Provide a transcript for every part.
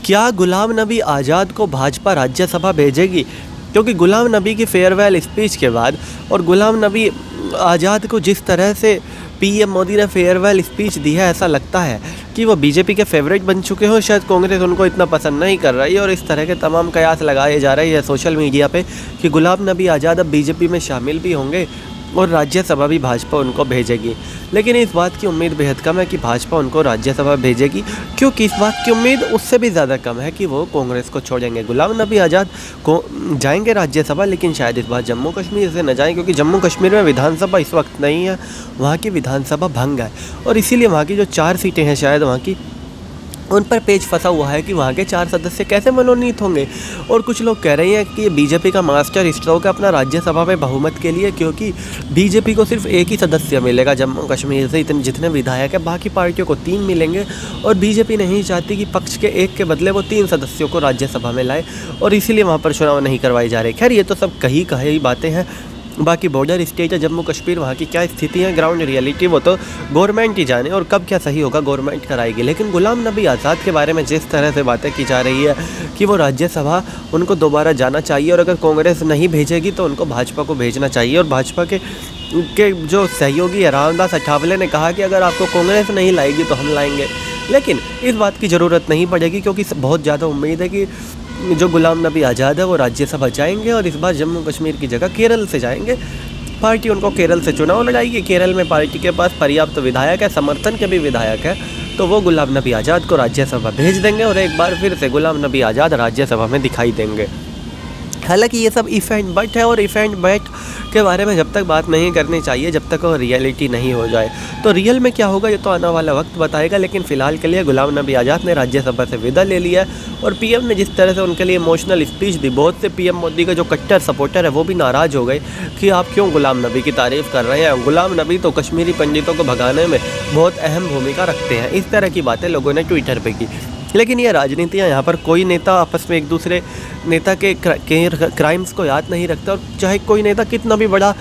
क्या गुलाम नबी आज़ाद को भाजपा राज्यसभा भेजेगी? क्योंकि गुलाम नबी की फेयरवेल स्पीच के बाद और गुलाम नबी आज़ाद को जिस तरह से पीएम मोदी ने फेयरवेल स्पीच दी है, ऐसा लगता है कि वो बीजेपी के फेवरेट बन चुके हो। शायद कांग्रेस उनको इतना पसंद नहीं कर रही है और इस तरह के तमाम कयास लगाए जा रहे हैं सोशल मीडिया पे कि गुलाम नबी आज़ाद अब बीजेपी में शामिल भी होंगे और राज्यसभा भी भाजपा उनको भेजेगी। लेकिन इस बात की उम्मीद बेहद कम है कि भाजपा उनको राज्यसभा भेजेगी, क्योंकि इस बात की उम्मीद उससे भी ज़्यादा कम है कि वो कांग्रेस को छोड़ेंगे। गुलाम नबी आज़ाद को जाएंगे राज्यसभा, लेकिन शायद इस बार जम्मू कश्मीर से न जाएं, क्योंकि जम्मू कश्मीर में विधानसभा इस वक्त नहीं है, वहाँ की विधानसभा भंग है और इसीलिए वहाँ की जो 4 सीटें हैं शायद वहाँ की उन पर पेच फंसा हुआ है कि वहाँ के 4 सदस्य कैसे मनोनीत होंगे। और कुछ लोग कह रहे हैं कि ये बीजेपी का मास्टर स्ट्रोक है अपना राज्यसभा में बहुमत के लिए, क्योंकि बीजेपी को सिर्फ एक ही सदस्य मिलेगा जम्मू कश्मीर से, जितने विधायक हैं, बाकी पार्टियों को 3 मिलेंगे और बीजेपी नहीं चाहती कि पक्ष के एक के बदले वो 3 सदस्यों को राज्यसभा में लाए और इसीलिए वहाँ पर चुनाव नहीं करवाए जा रहे। खैर, ये तो सब कही बातें हैं। बाकी बॉर्डर स्टेट है जम्मू कश्मीर, वहाँ की क्या स्थिति है, ग्राउंड रियलिटी वो तो गवर्नमेंट ही जाने और कब क्या सही होगा गवर्नमेंट कराएगी। लेकिन गुलाम नबी आज़ाद के बारे में जिस तरह से बातें की जा रही है कि वो राज्यसभा उनको दोबारा जाना चाहिए और अगर कांग्रेस नहीं भेजेगी तो उनको भाजपा को भेजना चाहिए। और भाजपा के जो सहयोगी है रामदास अठावले ने कहा कि अगर आपको कांग्रेस नहीं लाएगी तो हम लाएंगे, लेकिन इस बात की ज़रूरत नहीं पड़ेगी क्योंकि बहुत ज़्यादा उम्मीद है कि जो गुलाम नबी आज़ाद है वो राज्यसभा जाएंगे और इस बार जम्मू कश्मीर की जगह केरल से जाएंगे। पार्टी उनको केरल से चुनाव लड़ाएगी। केरल में पार्टी के पास पर्याप्त विधायक है, समर्थन के भी विधायक है, तो वो गुलाम नबी आज़ाद को राज्यसभा भेज देंगे और एक बार फिर से गुलाम नबी आज़ाद राज्यसभा में दिखाई देंगे। हालांकि ये सब इफ़ एंड बट है और इफ़ एंड बट के बारे में जब तक बात नहीं करनी चाहिए जब तक वो रियलिटी नहीं हो जाए। तो रियल में क्या होगा ये तो आने वाला वक्त बताएगा, लेकिन फ़िलहाल के लिए गुलाम नबी आज़ाद ने राज्यसभा से विदा ले लिया है और पीएम ने जिस तरह से उनके लिए इमोशनल स्पीच दी, बहुत से पीएम मोदी का जो कट्टर सपोर्टर है वो भी नाराज़ हो गए कि आप क्यों गुलाम नबी की तारीफ़ कर रहे हैं। गुलाम नबी तो कश्मीरी पंडितों को भगाने में बहुत अहम भूमिका रखते हैं। इस तरह की बातें लोगों ने ट्विटर पर की। लेकिन ये राजनीति है, यहाँ पर कोई नेता आपस में एक दूसरे नेता के क्राइम्स को याद नहीं रखता और चाहे कोई नेता कितना भी बड़ा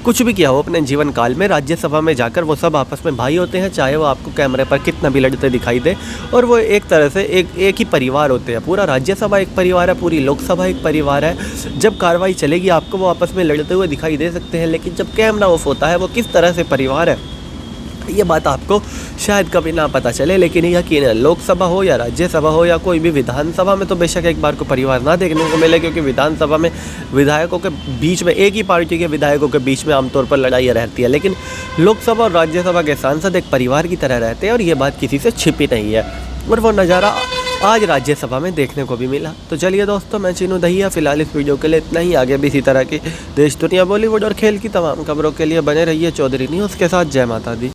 कुछ भी किया हो अपने जीवन काल में, राज्यसभा में जाकर वो सब आपस में भाई होते हैं, चाहे वो आपको कैमरे पर कितना भी लड़ते दिखाई दे। और वो एक तरह से एक ही परिवार होते हैं। पूरा राज्यसभा एक परिवार है, पूरी लोकसभा एक परिवार है। जब कार्रवाई चलेगी आपको वो आपस में लड़ते हुए दिखाई दे सकते हैं, लेकिन जब कैमरा ऑफ होता है वो किस तरह से परिवार है ये बात आपको शायद कभी ना पता चले। लेकिन यकीन है लोकसभा हो या राज्यसभा हो या कोई भी विधानसभा में तो बेशक एक बार को परिवार ना देखने को मिले, क्योंकि विधानसभा में विधायकों के बीच में एक ही पार्टी के विधायकों के बीच में आमतौर पर लड़ाई रहती है, लेकिन लोकसभा और राज्यसभा के सांसद एक परिवार की तरह रहते हैं और ये बात किसी से छिपी नहीं है। और वो नज़ारा आज राज्यसभा में देखने को भी मिला। तो चलिए दोस्तों, मैं चीनू दहिया फ़िलहाल इस वीडियो के लिए इतना ही। आगे भी इसी तरह की देश दुनिया बॉलीवुड और खेल की तमाम खबरों के लिए बने रहिए चौधरी न्यूज़ के साथ। जय माता दी।